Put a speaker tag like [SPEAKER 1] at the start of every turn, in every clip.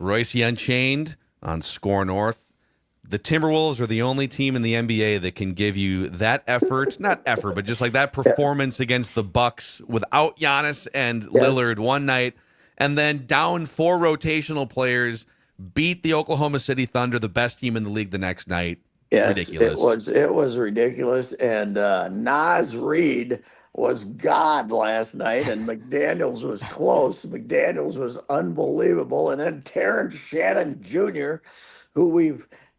[SPEAKER 1] Reusse Unchained on Score North. The Timberwolves are the only team in the NBA that can give you that effort, not effort, but just like that
[SPEAKER 2] Yes.
[SPEAKER 1] performance against the Bucks without Giannis and
[SPEAKER 2] Yes.
[SPEAKER 1] Lillard one night, and then down 4 rotational players, beat the Oklahoma City Thunder, the best team in the league, the next night.
[SPEAKER 2] Yes,
[SPEAKER 1] Ridiculous.
[SPEAKER 2] it was ridiculous. And Reid was God last night, and McDaniels was close. McDaniels was unbelievable. And then Terrance Shannon Jr., who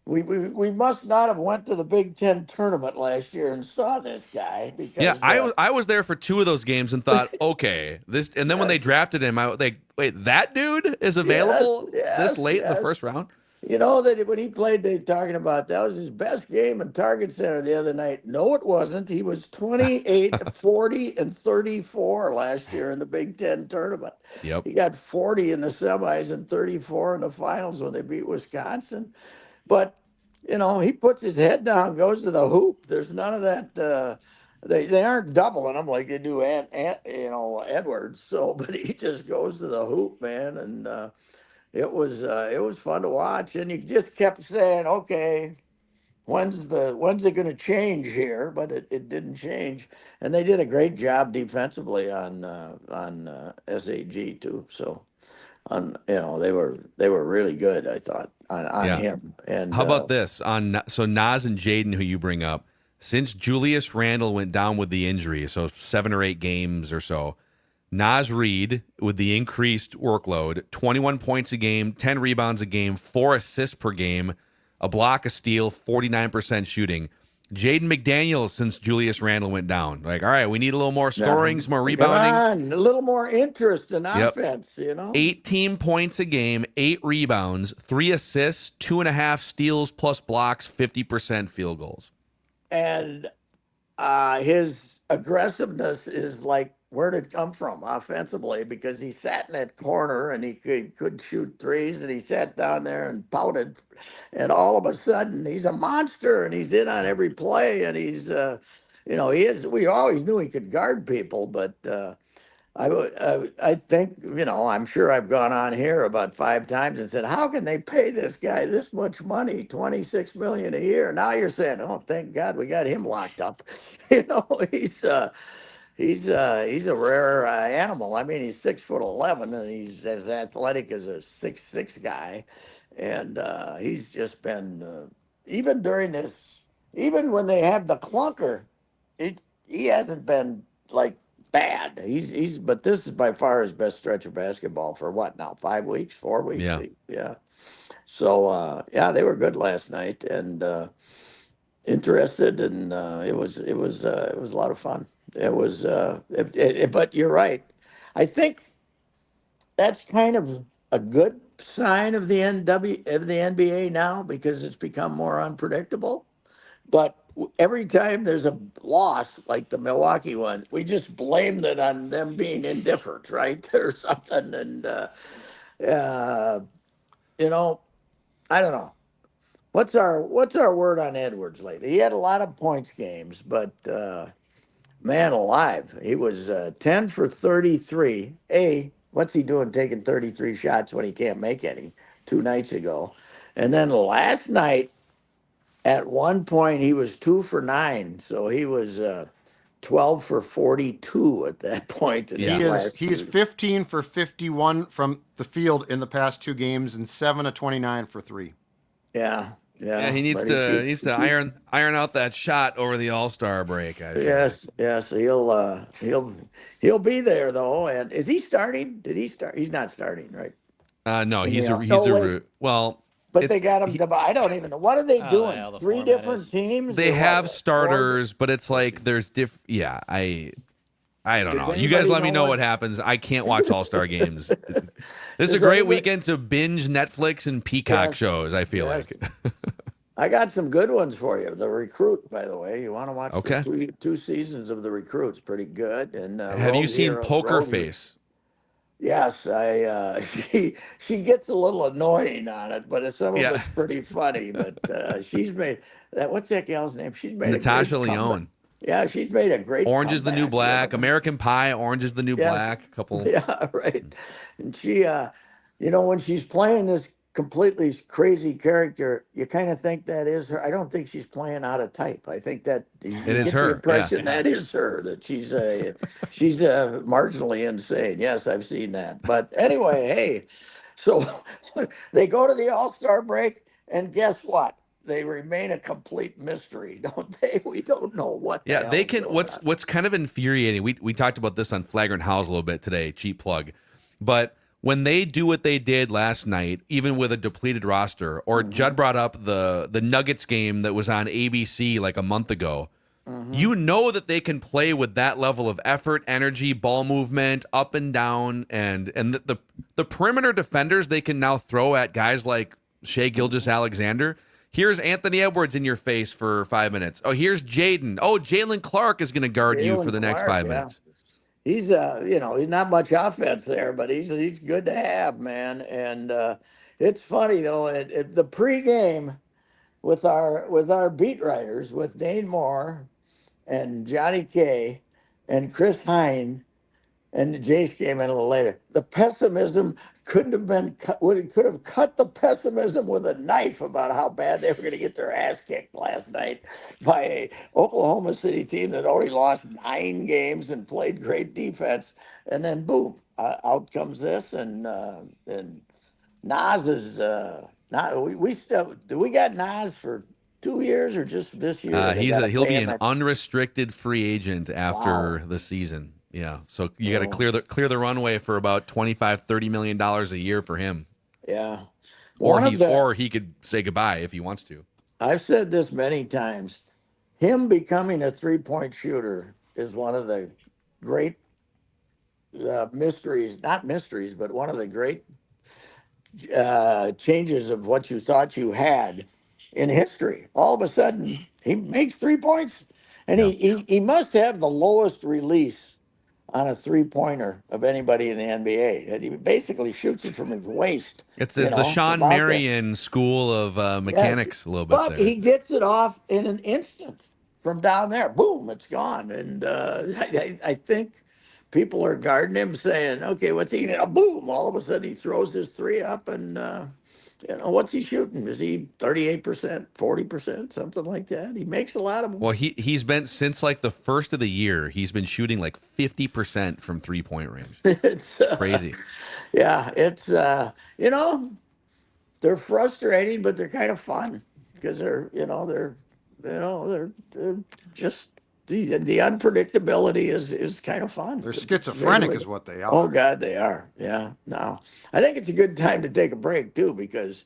[SPEAKER 2] we must not have went to the Big Ten tournament last year and saw this guy
[SPEAKER 1] Yeah,
[SPEAKER 2] because
[SPEAKER 1] I was there for 2 of those games and thought, okay, this. And then when they
[SPEAKER 2] yes,
[SPEAKER 1] drafted him, I was like, wait, that dude is
[SPEAKER 2] yes,
[SPEAKER 1] available this
[SPEAKER 2] yes,
[SPEAKER 1] late in the first
[SPEAKER 2] yes.
[SPEAKER 1] round?
[SPEAKER 2] You know that when he played, they were talking about that was his best game in Target Center the other night. No, it wasn't. He was 28, 40, and 34 last year in the Big Ten tournament.
[SPEAKER 1] Yep.
[SPEAKER 2] He got 40 in the semis and 34 in the finals when they beat Wisconsin. But, he puts his head down, goes to the hoop. There's none of that. They aren't doubling him like they do Edwards. So, but he just goes to the hoop, man, and it was fun to watch, and you just kept saying, "Okay, when's it going to change here?" But it didn't change, and they did a great job defensively on SAG too. So they were really good. I thought on
[SPEAKER 1] Yeah.
[SPEAKER 2] him, and
[SPEAKER 1] How about this so Nas and Jaden, who you bring up, since Julius Randle went down with the injury, so 7 or 8 games or so, Nas Reid with the increased workload, 21 points a game, 10 rebounds a game, 4 assists per game, a block, a steal, 49% shooting. Jaden McDaniels since Julius Randle went down. Like, all right, we need a little more scoring, some more
[SPEAKER 2] come
[SPEAKER 1] rebounding.
[SPEAKER 2] on, a little more interest in
[SPEAKER 1] Yep.
[SPEAKER 2] offense.
[SPEAKER 1] 18 points a game, 8 rebounds, 3 assists, 2.5 steals plus blocks, 50% field goals.
[SPEAKER 2] And his aggressiveness is like, where did it come from offensively? Because he sat in that corner and he could shoot threes, and he sat down there and pouted, and all of a sudden he's a monster, and he's in on every play, and he is. We always knew he could guard people, but I think, I'm sure I've gone on here about 5 times and said, how can they pay this guy this much money, 26 million a year? Now you're saying, oh, thank God we got him locked up. He's a rare animal. I mean, he's 6'11", and he's as athletic as a 6'6" guy, and he's just been even during this, even when they have the clunker, he hasn't been like bad. But this is by far his best stretch of basketball for what now? 5 weeks, 4 weeks?
[SPEAKER 1] Yeah.
[SPEAKER 2] Yeah. So yeah, they were good last night, and interested, and it was a lot of fun. But you're right. I think that's kind of a good sign of the NBA now, because it's become more unpredictable. But every time there's a loss, like the Milwaukee one, we just blamed it on them being indifferent, right, or something. And uh, you know, I don't know. What's our word on Edwards lately? He had a lot of points games, but man alive, he was 10 for 33. What's he doing taking 33 shots when he can't make any 2 nights ago? And then last night, at one point, he was 2 for 9. So he was 12 for 42 at that point in
[SPEAKER 1] Yeah.
[SPEAKER 2] his last
[SPEAKER 3] He's 15 for 51 from the field in the past 2 games and 7 of 29 for 3.
[SPEAKER 2] Yeah,
[SPEAKER 1] Yeah,
[SPEAKER 2] yeah.
[SPEAKER 1] he needs
[SPEAKER 2] But
[SPEAKER 1] to iron out that shot over the All-Star break, I feel like.
[SPEAKER 2] yes. He'll be there though. And is he starting? Did he start? He's not starting, right?
[SPEAKER 1] No,
[SPEAKER 2] In the
[SPEAKER 1] he's
[SPEAKER 2] no
[SPEAKER 1] a
[SPEAKER 2] wait,
[SPEAKER 1] root. Well,
[SPEAKER 2] but they
[SPEAKER 1] it's
[SPEAKER 2] got him. I don't even know what are they
[SPEAKER 4] Oh,
[SPEAKER 2] doing.
[SPEAKER 4] yeah, the
[SPEAKER 2] 3
[SPEAKER 4] format
[SPEAKER 2] different
[SPEAKER 4] is
[SPEAKER 2] teams
[SPEAKER 1] they
[SPEAKER 2] or what?
[SPEAKER 1] have starters, but it's like there's yeah, I don't
[SPEAKER 2] Does
[SPEAKER 1] know. You guys
[SPEAKER 2] anybody
[SPEAKER 1] let me
[SPEAKER 2] know
[SPEAKER 1] know what
[SPEAKER 2] what?
[SPEAKER 1] happens. I can't watch All-Star games. This is a
[SPEAKER 2] Does
[SPEAKER 1] great
[SPEAKER 2] anybody?
[SPEAKER 1] weekend to binge Netflix and Peacock
[SPEAKER 2] Yes,
[SPEAKER 1] shows, I feel
[SPEAKER 2] yes.
[SPEAKER 1] like.
[SPEAKER 2] I got some good ones for you. The Recruit, by the way. You want to watch the
[SPEAKER 1] Okay.
[SPEAKER 2] two seasons of The Recruit's pretty good. And
[SPEAKER 1] Have you seen Poker Face?
[SPEAKER 2] Yes, she gets a little annoying on it, but some of
[SPEAKER 1] Yeah.
[SPEAKER 2] it's pretty funny. But she's made that. What's that gal's name? She's made a
[SPEAKER 1] Natasha
[SPEAKER 2] great comeback.
[SPEAKER 1] Leone.
[SPEAKER 2] Yeah, she's made a great
[SPEAKER 1] Orange is the New
[SPEAKER 2] comeback the other
[SPEAKER 1] Black.
[SPEAKER 2] night.
[SPEAKER 1] American Pie, Orange is the New
[SPEAKER 2] Yes,
[SPEAKER 1] Black. Couple.
[SPEAKER 2] yeah, right. And she, when she's playing this completely crazy character, you kind of think that is her. I don't think she's playing out of type. I think that
[SPEAKER 1] It
[SPEAKER 2] you
[SPEAKER 1] is
[SPEAKER 2] get the
[SPEAKER 1] her. Yeah.
[SPEAKER 2] impression that is her, that she's marginally insane. Yes, I've seen that. But anyway, hey, so they go to the All-Star break, and guess what? They remain a complete mystery, don't they? We don't know what the
[SPEAKER 1] Yeah, they
[SPEAKER 2] hell's
[SPEAKER 1] can.
[SPEAKER 2] going on.
[SPEAKER 1] What's kind of infuriating. We talked about this on Flagrant House a little bit today. Cheap plug, but when they do what they did last night, even with a depleted roster, or
[SPEAKER 2] Hmm.
[SPEAKER 1] Judd brought up the Nuggets game that was on ABC like a month ago.
[SPEAKER 2] Hmm.
[SPEAKER 1] You know that they can play with that level of effort, energy, ball movement, up and down, and the perimeter defenders they can now throw at guys like Shea Gilgeous-Alexander. Here's Anthony Edwards in your face for 5 minutes. Oh, here's Jaden. Oh, Jalen Clark is going to guard you for
[SPEAKER 2] Jalen
[SPEAKER 1] the next
[SPEAKER 2] Clark,
[SPEAKER 1] five
[SPEAKER 2] yeah.
[SPEAKER 1] minutes.
[SPEAKER 2] He's he's not much offense there, but he's good to have, man. And it's funny though, the pregame with our beat writers, with Dane Moore and Johnny Kay and Chris Hine, and Jace came in a little later. The pessimism couldn't have been cut. Could have cut the pessimism with a knife about how bad they were going to get their ass kicked last night by a Oklahoma City team that only lost 9 games and played great defense. And then boom, out comes this, and Nas is not. We still do. We got Nas for 2 years or just this year? They got to
[SPEAKER 1] He'll
[SPEAKER 2] pay
[SPEAKER 1] be
[SPEAKER 2] him
[SPEAKER 1] an
[SPEAKER 2] that.
[SPEAKER 1] unrestricted free agent after
[SPEAKER 2] Wow.
[SPEAKER 1] the season. Yeah, so you got to
[SPEAKER 2] Oh,
[SPEAKER 1] clear the runway for about 25-30 million a year for him,
[SPEAKER 2] yeah. One of the
[SPEAKER 1] or he could say goodbye if he wants to.
[SPEAKER 2] I've said this many times. Him becoming a 3-point shooter is one of the great mysteries, not mysteries, but one of the great changes of what you thought you had in history. All of a sudden, he makes 3 points, and
[SPEAKER 1] Yeah.
[SPEAKER 2] he must have the lowest release on a 3-pointer of anybody in the NBA. And he basically shoots it from his waist,
[SPEAKER 1] It's the
[SPEAKER 2] from
[SPEAKER 1] Sean
[SPEAKER 2] out there.
[SPEAKER 1] Marion school of
[SPEAKER 2] Yes,
[SPEAKER 1] mechanics a little bit
[SPEAKER 2] but
[SPEAKER 1] there.
[SPEAKER 2] he gets it off in an instant from down there. Boom, it's gone. And I think people are guarding him, saying, "Okay, what's he gonna?" Boom! All of a sudden, he throws his three up, and what's he shooting? Is he 38%, 40%, something like that? He makes a lot of them.
[SPEAKER 1] Well, he's been since like the first of the year, he's been shooting like 50% from 3-point range.
[SPEAKER 2] It's
[SPEAKER 1] It's crazy.
[SPEAKER 2] yeah, it's you know they're frustrating, but they're kind of fun because they're just the unpredictability is kind of fun.
[SPEAKER 3] They're
[SPEAKER 2] To say the
[SPEAKER 3] schizophrenic, is
[SPEAKER 2] least.
[SPEAKER 3] what they
[SPEAKER 2] Oh
[SPEAKER 3] are.
[SPEAKER 2] God, they are. Yeah. Now I think it's a good time to take a break too because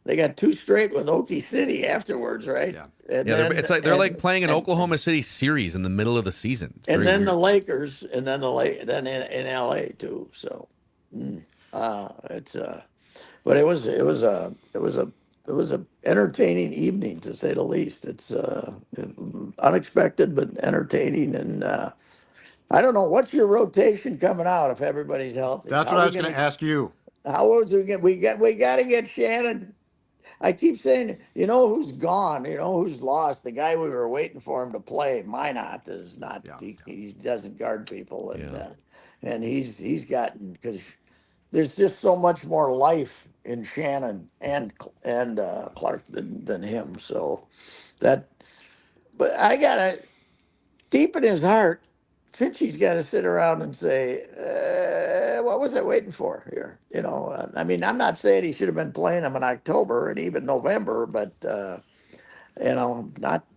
[SPEAKER 2] they got 2 straight with Okie City afterwards, right?
[SPEAKER 3] Yeah.
[SPEAKER 2] And
[SPEAKER 1] Yeah,
[SPEAKER 2] then
[SPEAKER 1] they're like playing an
[SPEAKER 2] and
[SPEAKER 1] Oklahoma City series in the middle of the season. It's
[SPEAKER 2] and
[SPEAKER 1] very
[SPEAKER 2] then the
[SPEAKER 1] weird.
[SPEAKER 2] Lakers, and then then in LA too. So it's but it was a entertaining evening to say the least. It's unexpected but entertaining, and I don't know what's your rotation coming out if everybody's healthy.
[SPEAKER 3] That's
[SPEAKER 2] How
[SPEAKER 3] what
[SPEAKER 2] are
[SPEAKER 3] I
[SPEAKER 2] we
[SPEAKER 3] was going
[SPEAKER 2] gonna?
[SPEAKER 3] to ask you.
[SPEAKER 2] How is we get? We got to get Shannon. I keep saying, who's gone, who's lost. The guy we were waiting for him to play, Minot, is not.
[SPEAKER 3] Yeah.
[SPEAKER 2] He doesn't guard people,
[SPEAKER 1] Yeah.
[SPEAKER 2] and he's gotten because there's just so much more life in Shannon and Clark than him. So that, but I gotta deep in his heart, Finchie's got to sit around and say, "What was I waiting for here?" I mean, I'm not saying he should have been playing him in October and even November, but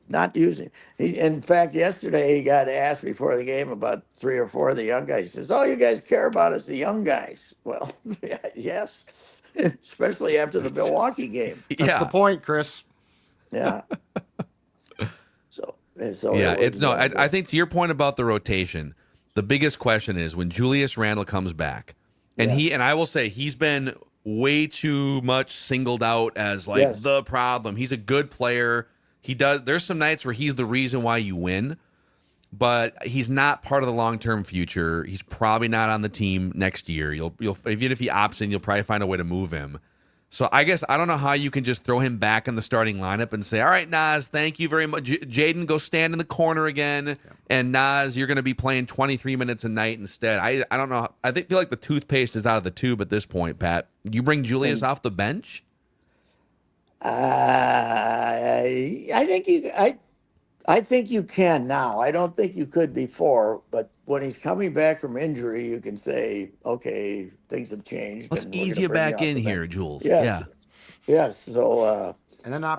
[SPEAKER 2] not using. In fact, yesterday he got asked before the game about 3 or 4 of the young guys. He says, "All you guys care about is the young guys." Well, yes, especially after the Milwaukee game.
[SPEAKER 3] That's the
[SPEAKER 1] Yeah.
[SPEAKER 3] point, Chris.
[SPEAKER 2] Yeah. So it
[SPEAKER 1] Yeah, it's
[SPEAKER 2] was.
[SPEAKER 1] no. I think to your point about the rotation, the biggest question is when Julius Randle comes back,
[SPEAKER 2] Yes.
[SPEAKER 1] and I will say he's been way too much singled out as like
[SPEAKER 2] Yes.
[SPEAKER 1] the problem. He's a good player. He does. There's some nights where he's the reason why you win, but he's not part of the long term future. He's probably not on the team next year. You'll even if he opts in, you'll probably find a way to move him. So I guess I don't know how you can just throw him back in the starting lineup and say, all right, Nas, thank you very much. Jaden, go stand in the corner again. Yeah. And Nas, you're going to be playing 23 minutes a night instead. I don't know. Feel like the toothpaste is out of the tube at this point, Pat. You bring Julius off the bench?
[SPEAKER 2] I think I think you can now. I don't think you could before, but when he's coming back from injury, you can say, okay, things have changed,
[SPEAKER 1] Let's
[SPEAKER 2] and we're going
[SPEAKER 1] ease
[SPEAKER 2] to
[SPEAKER 1] you
[SPEAKER 2] bring you
[SPEAKER 1] back
[SPEAKER 2] off
[SPEAKER 1] in
[SPEAKER 2] the bench.
[SPEAKER 1] here, Jules.
[SPEAKER 2] Yes,
[SPEAKER 1] Yeah.
[SPEAKER 2] yes. So
[SPEAKER 3] And then
[SPEAKER 2] I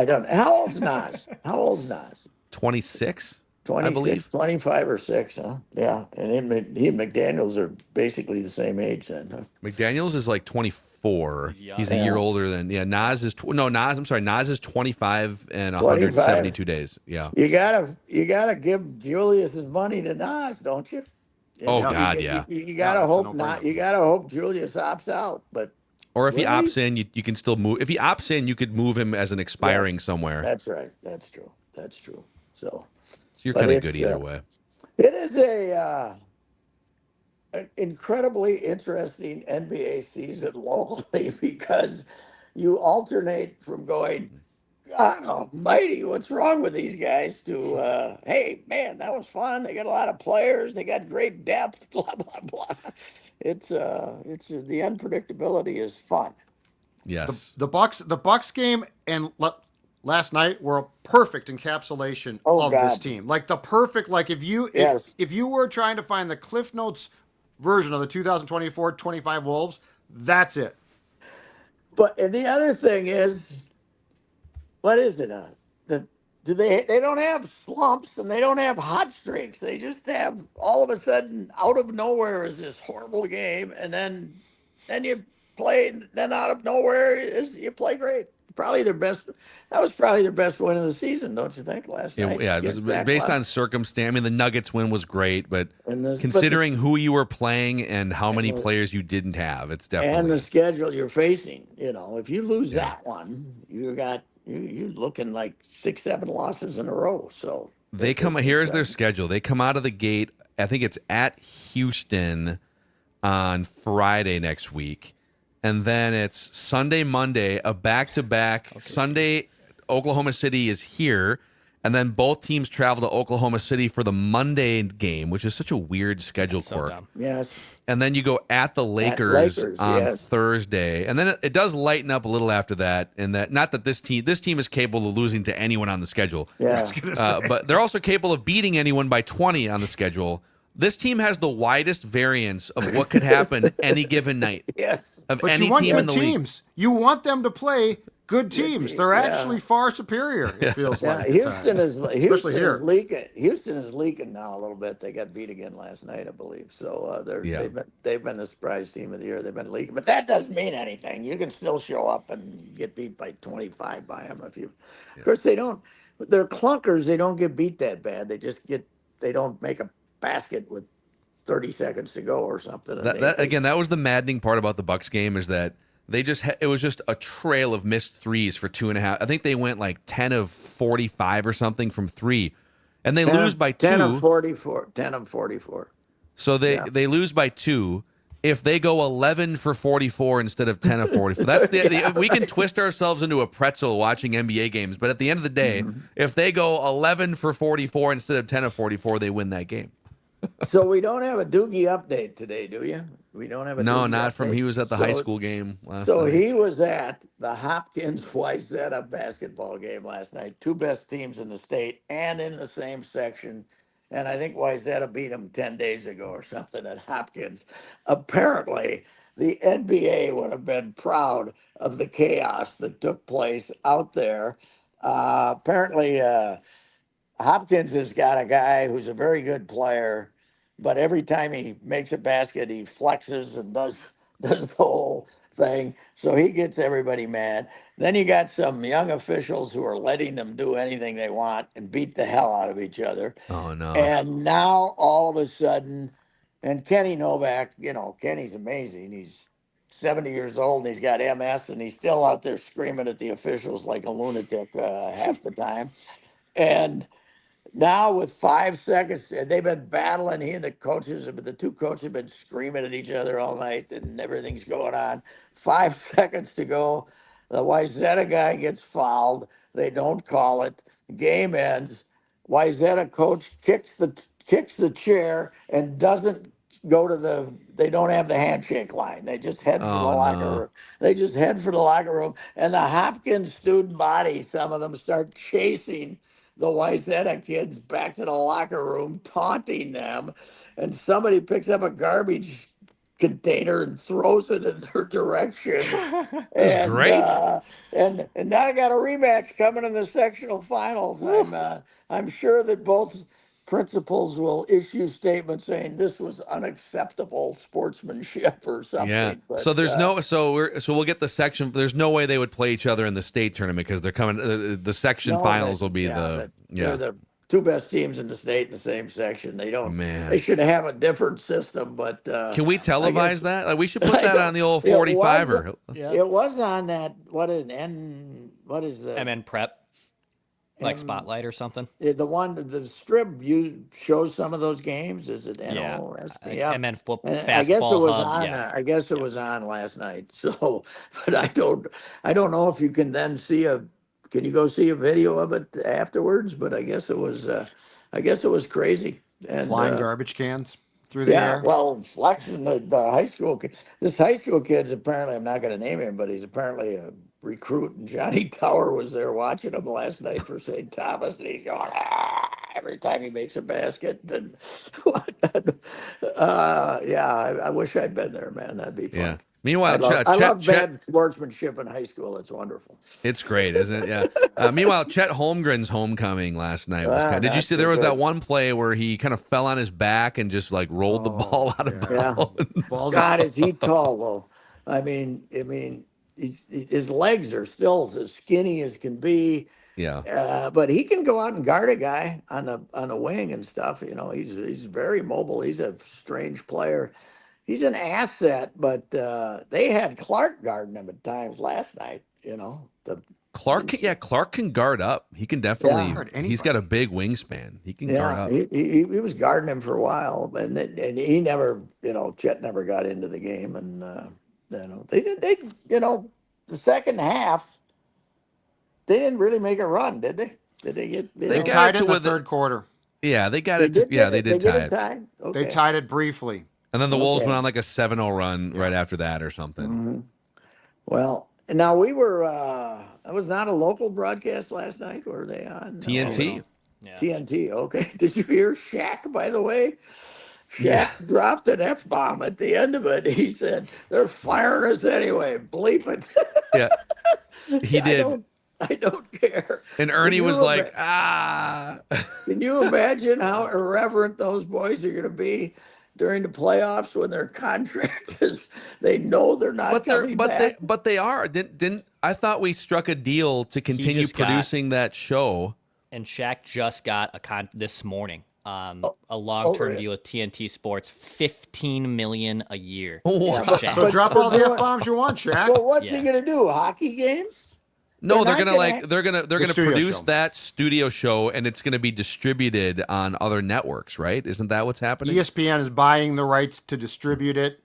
[SPEAKER 2] don't. How old's Nas? How old's Nas?
[SPEAKER 1] 26, I
[SPEAKER 2] 26,
[SPEAKER 1] believe.
[SPEAKER 2] 25 or 6, huh? Yeah, and he and McDaniels are basically the same age then, huh?
[SPEAKER 1] McDaniels is like 24. He's a year
[SPEAKER 2] Yeah.
[SPEAKER 1] older than Nas is Nas. I'm sorry, Nas is 25 and
[SPEAKER 2] 25.
[SPEAKER 1] 172 days. Yeah.
[SPEAKER 2] You gotta give Julius his money to Nas, don't you?
[SPEAKER 1] Oh
[SPEAKER 2] And
[SPEAKER 3] Yes.
[SPEAKER 1] God, yeah.
[SPEAKER 2] you
[SPEAKER 3] Yeah,
[SPEAKER 2] gotta
[SPEAKER 3] that's a
[SPEAKER 2] hope not.
[SPEAKER 3] no-brainer.
[SPEAKER 2] You gotta hope Julius opts out. But
[SPEAKER 1] Or if he
[SPEAKER 2] will he?
[SPEAKER 1] opts in, you can still move. If he opts in, you could move him as an expiring
[SPEAKER 2] Yes,
[SPEAKER 1] somewhere.
[SPEAKER 2] that's right. That's true. That's true. So,
[SPEAKER 1] So you're
[SPEAKER 2] but
[SPEAKER 1] kind of good either way.
[SPEAKER 2] it is an incredibly interesting NBA season locally because you alternate from going, God almighty, what's wrong with these guys? To hey, man, that was fun. They got a lot of players. They got great depth. Blah blah blah. It's the unpredictability is fun.
[SPEAKER 1] Yes.
[SPEAKER 3] The Bucks game and last night were a perfect encapsulation
[SPEAKER 2] Oh
[SPEAKER 3] of this
[SPEAKER 2] God,
[SPEAKER 3] team. Like the perfect, like
[SPEAKER 2] yes.
[SPEAKER 3] if you were trying to find the Cliff Notes version of the 2024-25 Wolves, that's it.
[SPEAKER 2] But and the other thing is, what is it? The do they don't have slumps and they don't have hot streaks. They just have all of a sudden out of nowhere is this horrible game, and then you play. Then out of nowhere is you play great. Probably their best. That was probably their best win of the season, don't you think? Last night
[SPEAKER 1] Yeah, it was
[SPEAKER 2] against that
[SPEAKER 1] based
[SPEAKER 2] club.
[SPEAKER 1] on circumstance. I mean, the Nuggets win was great, but
[SPEAKER 2] And this, but
[SPEAKER 1] considering
[SPEAKER 2] this
[SPEAKER 1] who you were playing and how
[SPEAKER 2] and
[SPEAKER 1] many
[SPEAKER 2] the
[SPEAKER 1] players you didn't have, it's
[SPEAKER 2] and the
[SPEAKER 1] definitely
[SPEAKER 2] schedule you're facing. If you lose
[SPEAKER 1] yeah.
[SPEAKER 2] that one, you're looking like 6, 7 losses in a row. So
[SPEAKER 1] They
[SPEAKER 2] it
[SPEAKER 1] come
[SPEAKER 2] isn't
[SPEAKER 1] here's their
[SPEAKER 2] exciting.
[SPEAKER 1] schedule. They come out of the gate. I think it's at Houston on Friday next week. And then it's Sunday, Monday, a back to back. Sunday, Oklahoma City is here. And then both teams travel to Oklahoma City for the Monday game, which is such a weird schedule
[SPEAKER 4] So
[SPEAKER 1] quirk.
[SPEAKER 4] dumb.
[SPEAKER 2] Yes,
[SPEAKER 1] And then you go at the
[SPEAKER 2] at
[SPEAKER 1] Lakers
[SPEAKER 2] Lakers.
[SPEAKER 1] on
[SPEAKER 2] Yes,
[SPEAKER 1] Thursday. And then it does lighten up a little after that. And that not that this team is capable of losing to anyone on the schedule.
[SPEAKER 3] I was
[SPEAKER 2] yeah,
[SPEAKER 3] gonna say.
[SPEAKER 1] But they're also capable of beating anyone by 20 on the schedule. This team has the widest variance of what could happen any given night
[SPEAKER 2] yes.
[SPEAKER 1] of
[SPEAKER 3] But you
[SPEAKER 1] any
[SPEAKER 3] want
[SPEAKER 1] team in
[SPEAKER 3] good
[SPEAKER 1] the league.
[SPEAKER 3] teams. You want them to play good
[SPEAKER 2] Good
[SPEAKER 3] teams.
[SPEAKER 2] team.
[SPEAKER 3] They're
[SPEAKER 2] Yeah,
[SPEAKER 3] actually far superior. It feels
[SPEAKER 2] yeah.
[SPEAKER 3] like at times, especially
[SPEAKER 2] Houston is
[SPEAKER 3] here.
[SPEAKER 2] leaking. Houston is leaking now a little bit. They got beat again last night, I believe. So
[SPEAKER 1] Yeah.
[SPEAKER 2] they've been the surprise team of the year. They've been leaking, but that doesn't mean anything. You can still show up and get beat by 25 by them if you. Of course, they don't. They're clunkers. They don't get beat that bad. They just get. They don't make a basket with 30 seconds to go or something, and
[SPEAKER 1] That
[SPEAKER 2] they
[SPEAKER 1] again, that was the maddening part about the Bucks game is that they just it was just a trail of missed threes for 2.5. I think they went like 10 of 45 or something from three, and they
[SPEAKER 2] 10
[SPEAKER 1] lose
[SPEAKER 2] of
[SPEAKER 1] by
[SPEAKER 2] 10 of
[SPEAKER 1] two.
[SPEAKER 2] 44. 10 of 44.
[SPEAKER 1] So they
[SPEAKER 2] Yeah.
[SPEAKER 1] they lose by two. If they go 11 for 44 instead of 10 of 44, that's
[SPEAKER 2] Yeah,
[SPEAKER 1] we can
[SPEAKER 2] right.
[SPEAKER 1] twist ourselves into a pretzel watching NBA games. But at the end of the day,
[SPEAKER 2] Mhm.
[SPEAKER 1] if they go 11 for 44 instead of 10 of 44, they win that game.
[SPEAKER 2] So we don't have a Doogie update today, do you? We don't have a
[SPEAKER 1] No,
[SPEAKER 2] Doogie
[SPEAKER 1] not from
[SPEAKER 2] update.
[SPEAKER 1] he was at the high
[SPEAKER 2] So
[SPEAKER 1] school game last
[SPEAKER 2] so
[SPEAKER 1] night.
[SPEAKER 2] he was at the Hopkins Wayzata basketball game last night. Two best teams in the state and in the same section. And I think Wayzata beat them 10 days ago or something at Hopkins. Apparently, the NBA would have been proud of the chaos that took place out there. Apparently, Hopkins has got a guy who's a very good player, but every time he makes a basket, he flexes and does the whole thing. So he gets everybody mad. Then you got some young officials who are letting them do anything they want and beat the hell out of each other.
[SPEAKER 1] Oh no.
[SPEAKER 2] And now all of a sudden, and Kenny Novak, Kenny's amazing. He's 70 years old and he's got MS and he's still out there screaming at the officials like a lunatic half the time. And Now with 5 seconds, they've been battling. He and the two coaches have been screaming at each other all night, and everything's going on. 5 seconds to go. The Wyzetta guy gets fouled. They don't call it. Game ends. Wyzetta coach kicks the chair and doesn't go to the. They don't have the handshake line. They just head for the
[SPEAKER 1] Oh
[SPEAKER 2] locker
[SPEAKER 1] no.
[SPEAKER 2] room. They just head for the locker room, and the Hopkins student body. Some of them start chasing the Wyzetta kids back to the locker room, taunting them, and somebody picks up a garbage container and throws it in their direction.
[SPEAKER 1] This is
[SPEAKER 2] And
[SPEAKER 1] great.
[SPEAKER 2] and now I got a rematch coming in the sectional finals. I'm sure that both principals will issue statements saying this was unacceptable sportsmanship or
[SPEAKER 1] Yeah.
[SPEAKER 2] something. But
[SPEAKER 1] So there's no so we'll get the section. There's no way they would play each other in the state tournament because they're coming. The section
[SPEAKER 2] no, that
[SPEAKER 1] finals will be
[SPEAKER 2] yeah,
[SPEAKER 1] the
[SPEAKER 2] that they're
[SPEAKER 1] yeah.
[SPEAKER 2] the two best teams in the state in the same section. They don't. They
[SPEAKER 1] Man,
[SPEAKER 2] should have a different system, but
[SPEAKER 1] can we
[SPEAKER 2] I guess
[SPEAKER 1] televise that? Like, we should put
[SPEAKER 2] I
[SPEAKER 1] that on
[SPEAKER 2] don't.
[SPEAKER 1] the old
[SPEAKER 2] It was
[SPEAKER 1] 45er.
[SPEAKER 4] Yeah.
[SPEAKER 2] it was on that. What is the
[SPEAKER 4] MN Prep, like
[SPEAKER 2] M
[SPEAKER 4] Spotlight or something.
[SPEAKER 2] the one the strip you shows some of those games? Is it
[SPEAKER 4] Yeah.
[SPEAKER 2] NOSP?
[SPEAKER 4] Like
[SPEAKER 2] Yep.
[SPEAKER 4] MN
[SPEAKER 2] And I guess it
[SPEAKER 4] Basketball
[SPEAKER 2] was
[SPEAKER 4] Hub.
[SPEAKER 2] on.
[SPEAKER 4] Yeah.
[SPEAKER 2] I guess it
[SPEAKER 4] Yeah.
[SPEAKER 2] was on last night. So, but I don't know if you can then see a. Can you go see a video of it afterwards? But I guess it was. I guess it was crazy. And
[SPEAKER 3] Flying garbage cans through the
[SPEAKER 2] yeah,
[SPEAKER 3] air.
[SPEAKER 2] well, Flex and the high school kid. This high school kid's apparently. I'm not going to name him, but he's apparently a recruit. And Johnny Tower was there watching him last night for St. Thomas, and he's going every time he makes a basket. And yeah, I wish I'd been there, man. That'd be
[SPEAKER 1] Yeah.
[SPEAKER 2] fun. I
[SPEAKER 1] Meanwhile,
[SPEAKER 2] love
[SPEAKER 1] Chet,
[SPEAKER 2] I
[SPEAKER 1] Chet,
[SPEAKER 2] love
[SPEAKER 1] Chet,
[SPEAKER 2] bad sportsmanship in high school. It's wonderful.
[SPEAKER 1] it's great, isn't it? Yeah. Meanwhile, Chet Holmgren's homecoming last night was
[SPEAKER 2] Ah,
[SPEAKER 1] kind. Did you
[SPEAKER 2] not
[SPEAKER 1] see
[SPEAKER 2] so
[SPEAKER 1] there was that
[SPEAKER 2] good.
[SPEAKER 1] one play where he kind of fell on his back and just like rolled the
[SPEAKER 3] Oh
[SPEAKER 1] ball out of
[SPEAKER 3] yeah,
[SPEAKER 2] Yeah.
[SPEAKER 1] bounds?
[SPEAKER 3] ball just
[SPEAKER 2] God, is he tall though? I mean, his legs are still as skinny as can be,
[SPEAKER 1] Yeah.
[SPEAKER 2] but he can go out and guard a guy on a wing and stuff. He's very mobile. He's a strange player. He's an asset, but they had Clark guarding him at times last night.
[SPEAKER 1] Clark, yeah, Clark can guard up. He can
[SPEAKER 2] Yeah,
[SPEAKER 1] definitely.
[SPEAKER 3] hurt
[SPEAKER 1] He's got a
[SPEAKER 3] anybody.
[SPEAKER 1] big wingspan. He can guard
[SPEAKER 2] yeah.
[SPEAKER 1] up.
[SPEAKER 2] He was guarding him for a while, and he never, Chet never got into the game, and they did the second half they didn't really make a run, did they? Did they get
[SPEAKER 1] They
[SPEAKER 3] They
[SPEAKER 1] got it
[SPEAKER 3] tied it
[SPEAKER 1] to
[SPEAKER 3] in the
[SPEAKER 1] with it.
[SPEAKER 3] third quarter.
[SPEAKER 1] Yeah, they got
[SPEAKER 2] they
[SPEAKER 1] it to.
[SPEAKER 2] did
[SPEAKER 1] Yeah,
[SPEAKER 2] get
[SPEAKER 1] they
[SPEAKER 2] it?
[SPEAKER 1] did
[SPEAKER 2] They get
[SPEAKER 1] tie
[SPEAKER 2] it
[SPEAKER 1] it,
[SPEAKER 2] tied?
[SPEAKER 3] They
[SPEAKER 2] Okay,
[SPEAKER 3] tied it briefly.
[SPEAKER 1] and then the Wolves went
[SPEAKER 2] okay.
[SPEAKER 1] on like a 7-0 run
[SPEAKER 3] Yeah.
[SPEAKER 1] right after that or something.
[SPEAKER 2] hmm Well, and now we were. That was not a local broadcast last night. Were they on? No,
[SPEAKER 1] TNT.
[SPEAKER 3] TNT.
[SPEAKER 2] no.
[SPEAKER 4] Yeah.
[SPEAKER 2] TNT. Okay. Did you hear Shaq? By the way,
[SPEAKER 1] Yeah,
[SPEAKER 2] Shaq dropped an F bomb at the end of it. He said, "They're firing us anyway. Bleep it."
[SPEAKER 1] yeah, he
[SPEAKER 2] I
[SPEAKER 1] did.
[SPEAKER 2] don't. I don't care.
[SPEAKER 1] And
[SPEAKER 2] Can
[SPEAKER 1] Ernie was
[SPEAKER 2] you
[SPEAKER 1] like,
[SPEAKER 2] ima-
[SPEAKER 1] ah.
[SPEAKER 2] Can you imagine how irreverent those boys are going to be during the playoffs when their contract is? They know they're not
[SPEAKER 1] But they're
[SPEAKER 2] coming back.
[SPEAKER 1] but they are. Didn't I thought we struck a deal to
[SPEAKER 4] He
[SPEAKER 1] continue
[SPEAKER 4] just got,
[SPEAKER 1] producing that show?
[SPEAKER 4] and Shaq just got this morning.
[SPEAKER 2] Oh,
[SPEAKER 4] A long-term
[SPEAKER 2] over it.
[SPEAKER 4] deal with TNT Sports, $15 million a year
[SPEAKER 2] Yeah,
[SPEAKER 4] for
[SPEAKER 1] Wow.
[SPEAKER 4] Shaq.
[SPEAKER 3] So drop all the f
[SPEAKER 2] doing.
[SPEAKER 3] bombs you want, Shaq.
[SPEAKER 2] Well, what's he
[SPEAKER 4] Yeah.
[SPEAKER 2] going to do? Hockey games? They're
[SPEAKER 1] No, they're
[SPEAKER 2] not
[SPEAKER 1] gonna
[SPEAKER 2] going
[SPEAKER 1] like
[SPEAKER 2] to.
[SPEAKER 1] they're
[SPEAKER 3] The
[SPEAKER 1] gonna
[SPEAKER 3] studio
[SPEAKER 1] produce
[SPEAKER 3] show.
[SPEAKER 1] that studio show and it's gonna be distributed on other networks, right? Isn't that what's happening?
[SPEAKER 3] ESPN is buying the rights to distribute it.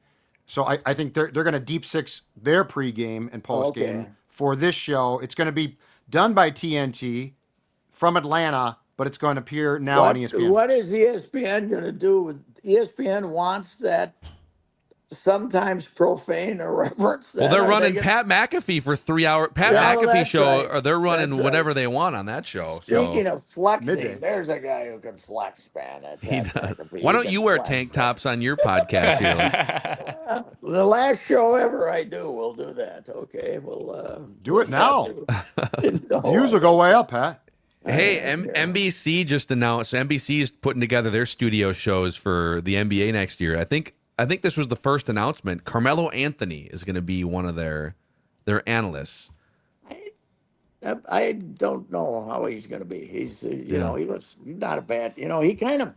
[SPEAKER 3] So I think they're going to deep six their pregame and postgame
[SPEAKER 2] Okay.
[SPEAKER 3] for this show. It's going to be done by TNT from Atlanta, but it's going to appear now on
[SPEAKER 2] What
[SPEAKER 3] ESPN.
[SPEAKER 2] What is ESPN going to do? ESPN wants that sometimes profane irreverence.
[SPEAKER 1] Well,
[SPEAKER 2] Then
[SPEAKER 1] they're
[SPEAKER 2] are they
[SPEAKER 1] running
[SPEAKER 2] going?
[SPEAKER 1] Pat McAfee for 3 hour. Pat
[SPEAKER 2] Yeah, well,
[SPEAKER 1] McAfee
[SPEAKER 2] that's
[SPEAKER 1] show,
[SPEAKER 2] right.
[SPEAKER 1] or they're
[SPEAKER 2] That's
[SPEAKER 1] running
[SPEAKER 2] right.
[SPEAKER 1] whatever they want on that show. So
[SPEAKER 2] Speaking of flexing,
[SPEAKER 3] Midday.
[SPEAKER 2] there's a guy who can flex, man. That
[SPEAKER 1] he
[SPEAKER 2] Pat
[SPEAKER 1] does.
[SPEAKER 2] McAfee,
[SPEAKER 1] Why
[SPEAKER 2] he
[SPEAKER 1] don't
[SPEAKER 2] can
[SPEAKER 1] you wear
[SPEAKER 2] flex.
[SPEAKER 1] tank tops on your podcast here?
[SPEAKER 2] The last show ever I do, we'll do that. Okay,
[SPEAKER 3] Do it now.
[SPEAKER 2] No,
[SPEAKER 3] Views will go way up, Pat.
[SPEAKER 1] Hey,
[SPEAKER 2] yeah.
[SPEAKER 1] NBC just announced. So NBC is putting together their studio shows for the NBA next year. I think this was the first announcement. Carmelo Anthony is going to be one of their analysts.
[SPEAKER 2] I don't know how he's going to be. He's
[SPEAKER 1] Yeah.
[SPEAKER 2] he's not a bad. He kind of.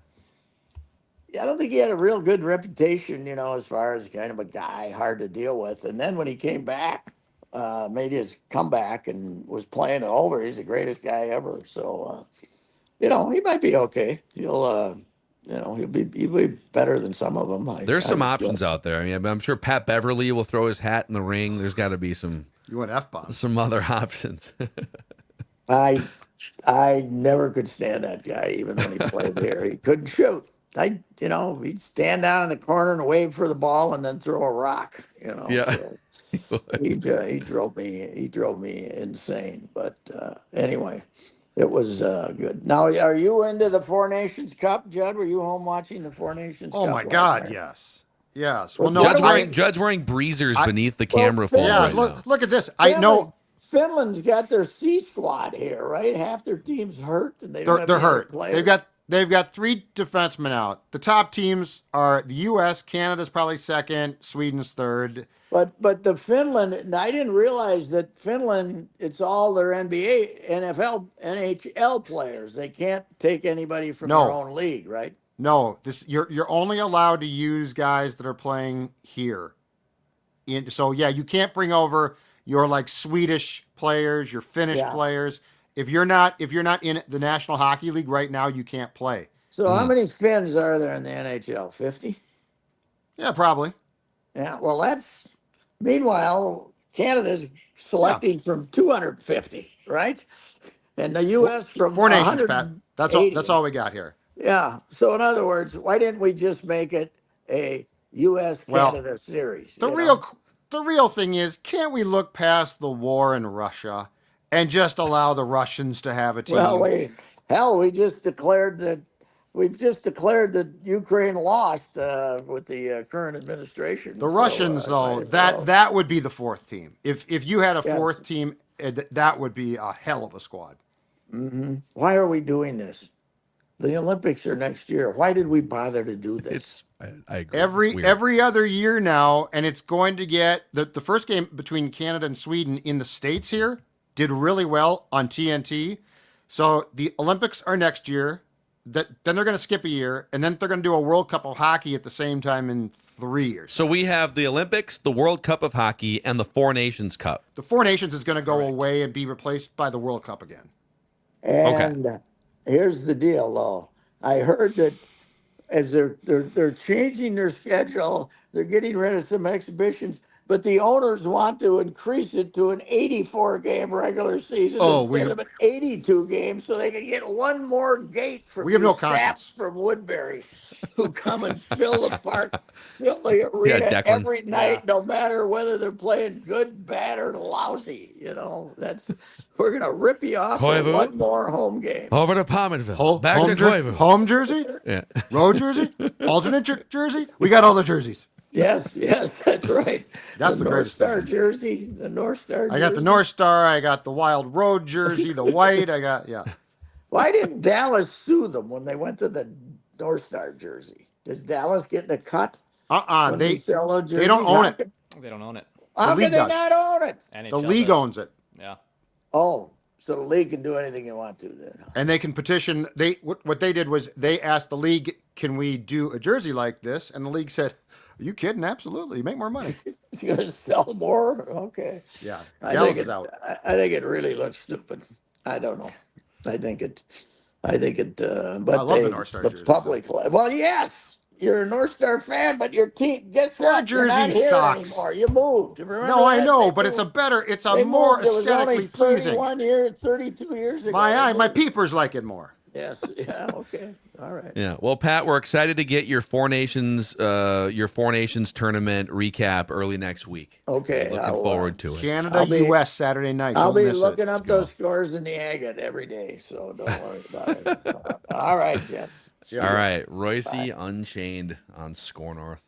[SPEAKER 2] I don't think he had a real good reputation, as far as kind of a guy hard to deal with. And then when he came back, made his comeback and was playing it over, he's the greatest guy ever. So He might be okay. He'll be better than some of them.
[SPEAKER 1] There's
[SPEAKER 2] I
[SPEAKER 1] some
[SPEAKER 2] would
[SPEAKER 1] options
[SPEAKER 2] guess.
[SPEAKER 1] out there. I mean, I'm sure Pat Beverly will throw his hat in the ring. There's got to be
[SPEAKER 3] You want F-bombs.
[SPEAKER 1] some other options.
[SPEAKER 2] I I never could stand that guy, even when he played there. He couldn't shoot. He'd stand down in the corner and wave for the ball and then throw a rock.
[SPEAKER 1] Yeah.
[SPEAKER 2] So he drove me insane. But anyway, it was good. Now, are you into the Four Nations Cup, Judd? Were you home watching the Four Nations
[SPEAKER 3] Oh
[SPEAKER 2] Cup
[SPEAKER 3] my
[SPEAKER 2] last
[SPEAKER 3] God,
[SPEAKER 2] night?
[SPEAKER 3] yes. Yes. Well,
[SPEAKER 2] Well,
[SPEAKER 3] no,
[SPEAKER 2] what do we?
[SPEAKER 1] Judd's wearing breezers
[SPEAKER 3] I
[SPEAKER 1] beneath the
[SPEAKER 2] Well,
[SPEAKER 1] camera phone
[SPEAKER 3] yeah,
[SPEAKER 1] right
[SPEAKER 2] Finland,
[SPEAKER 1] now.
[SPEAKER 3] look at this. I know
[SPEAKER 2] Finland's got their C squad here, right? Half their team's hurt, and they don't have
[SPEAKER 3] they're
[SPEAKER 2] any other
[SPEAKER 3] hurt.
[SPEAKER 2] players.
[SPEAKER 3] They've got 3 defensemen out. The top teams are the U.S., Canada's probably second, Sweden's third.
[SPEAKER 2] But the Finland, and I didn't realize that Finland, it's all their NBA, NFL, NHL players. They can't take anybody from their
[SPEAKER 3] No,
[SPEAKER 2] own league, right?
[SPEAKER 3] no. You're only allowed to use guys that are playing here. So yeah, you can't bring over your like Swedish players, your Finnish
[SPEAKER 2] Yeah.
[SPEAKER 3] players. If you're not in the National Hockey League right now, you can't play.
[SPEAKER 2] So how many Finns are there in the NHL? 50?
[SPEAKER 3] Yeah, probably.
[SPEAKER 2] Yeah. Well, meanwhile, Canada's
[SPEAKER 3] Yeah.
[SPEAKER 2] selecting from 250, right? And the
[SPEAKER 3] Four,
[SPEAKER 2] U.S. from
[SPEAKER 3] Four Nations, Pat. That's all. That's
[SPEAKER 2] 180.
[SPEAKER 3] all we got here.
[SPEAKER 2] Yeah. So in other words, why didn't we just make it a U.S.
[SPEAKER 3] Well,
[SPEAKER 2] Canada series?
[SPEAKER 3] the real the real thing is, can't we look past the war in Russia and just allow the Russians to have a
[SPEAKER 2] Well,
[SPEAKER 3] team?
[SPEAKER 2] we've just declared that Ukraine lost with the current administration.
[SPEAKER 3] The
[SPEAKER 2] So
[SPEAKER 3] Russians,
[SPEAKER 2] might
[SPEAKER 3] though,
[SPEAKER 2] as
[SPEAKER 3] that
[SPEAKER 2] well.
[SPEAKER 3] that would be the 4th team. If you had a
[SPEAKER 2] Yes.
[SPEAKER 3] 4th team, that would be a hell of a squad.
[SPEAKER 2] Why are we doing this? The Olympics are next year. Why did we bother to do this?
[SPEAKER 1] I agree. It's
[SPEAKER 3] Every
[SPEAKER 1] weird.
[SPEAKER 3] every other year now, and it's going to get the first game between Canada and Sweden in the States here did really well on TNT. So the Olympics are next year. Then they're going to skip a year, and then they're going to do a World Cup of hockey at the same time in 3 years.
[SPEAKER 1] So we have the Olympics, the World Cup of Hockey, and the Four Nations Cup.
[SPEAKER 3] The Four Nations is going to go away and be replaced by the World Cup again.
[SPEAKER 1] Okay.
[SPEAKER 2] And here's the deal, though. I heard that as they're changing their schedule, they're getting rid of some exhibitions, but the owners want to increase it to an 84 game regular season instead of an 82 game, so they can get one more gate from
[SPEAKER 3] We have no
[SPEAKER 2] these saps
[SPEAKER 3] conscience.
[SPEAKER 2] from Woodbury who come and fill the park, fill the arena
[SPEAKER 1] Declan.
[SPEAKER 2] every night, no matter whether they're playing good, bad, or lousy. We're gonna rip you off for
[SPEAKER 1] Koivu?
[SPEAKER 2] one more home game.
[SPEAKER 1] Over to Palmerville.
[SPEAKER 3] Home,
[SPEAKER 1] Back to Koivu.
[SPEAKER 3] home jersey,
[SPEAKER 1] Yeah.
[SPEAKER 3] road jersey, alternate jersey. We got all the jerseys.
[SPEAKER 2] Yes, that's right.
[SPEAKER 3] That's the
[SPEAKER 2] North
[SPEAKER 3] greatest
[SPEAKER 2] Star
[SPEAKER 3] thing.
[SPEAKER 2] jersey, the North Star jersey.
[SPEAKER 3] I got the North Star. I got the Wild Road jersey, the white. Yeah.
[SPEAKER 2] Why didn't Dallas sue them when they went to the North Star jersey? Does Dallas get a cut? When
[SPEAKER 3] They
[SPEAKER 2] sell those
[SPEAKER 3] they don't
[SPEAKER 2] jerseys?
[SPEAKER 3] own it.
[SPEAKER 4] They don't own it.
[SPEAKER 2] How
[SPEAKER 3] league
[SPEAKER 2] can they
[SPEAKER 3] does.
[SPEAKER 2] not own it?
[SPEAKER 4] NHL
[SPEAKER 3] The league
[SPEAKER 4] does.
[SPEAKER 3] owns it,
[SPEAKER 4] Yeah.
[SPEAKER 2] Oh, so the league can do anything they want to then. Huh?
[SPEAKER 3] and they can petition. What they did was they asked the league, "Can we do a jersey like this?" And the league said, "Are you kidding? Absolutely, you make more money."
[SPEAKER 2] It's going to sell more? Okay.
[SPEAKER 3] Yeah,
[SPEAKER 2] I
[SPEAKER 3] Dallas
[SPEAKER 2] think
[SPEAKER 3] is out.
[SPEAKER 2] I think it really looks stupid. I don't know. I think it. But
[SPEAKER 3] I love the North Star
[SPEAKER 2] the
[SPEAKER 3] jerseys,
[SPEAKER 2] public. Well, yes, you're a North Star fan, but your team. Guess
[SPEAKER 3] Their
[SPEAKER 2] what? You're not
[SPEAKER 3] jersey
[SPEAKER 2] here
[SPEAKER 3] sucks.
[SPEAKER 2] anymore. You moved. Remember
[SPEAKER 3] No, I
[SPEAKER 2] that?
[SPEAKER 3] know,
[SPEAKER 2] They
[SPEAKER 3] but it's a
[SPEAKER 2] moved.
[SPEAKER 3] better. It's a
[SPEAKER 2] They
[SPEAKER 3] more
[SPEAKER 2] moved. It was only
[SPEAKER 3] aesthetically pleasing.
[SPEAKER 2] 32 years ago.
[SPEAKER 3] My
[SPEAKER 2] They moved.
[SPEAKER 3] peepers like it more.
[SPEAKER 2] Yes. Yeah. Okay. All right.
[SPEAKER 1] Yeah. Well, Pat, we're excited to get your Four Nations tournament recap early next week.
[SPEAKER 2] Okay.
[SPEAKER 1] Looking forward to it.
[SPEAKER 3] Canada,
[SPEAKER 2] I'll be-
[SPEAKER 3] U.S. Saturday night.
[SPEAKER 2] I'll
[SPEAKER 3] Don't
[SPEAKER 2] be
[SPEAKER 3] miss
[SPEAKER 2] looking
[SPEAKER 3] it.
[SPEAKER 2] up those scores in the agate every day, so don't worry about it. All right, gents.
[SPEAKER 1] All right. Reusse Unchained on Score North.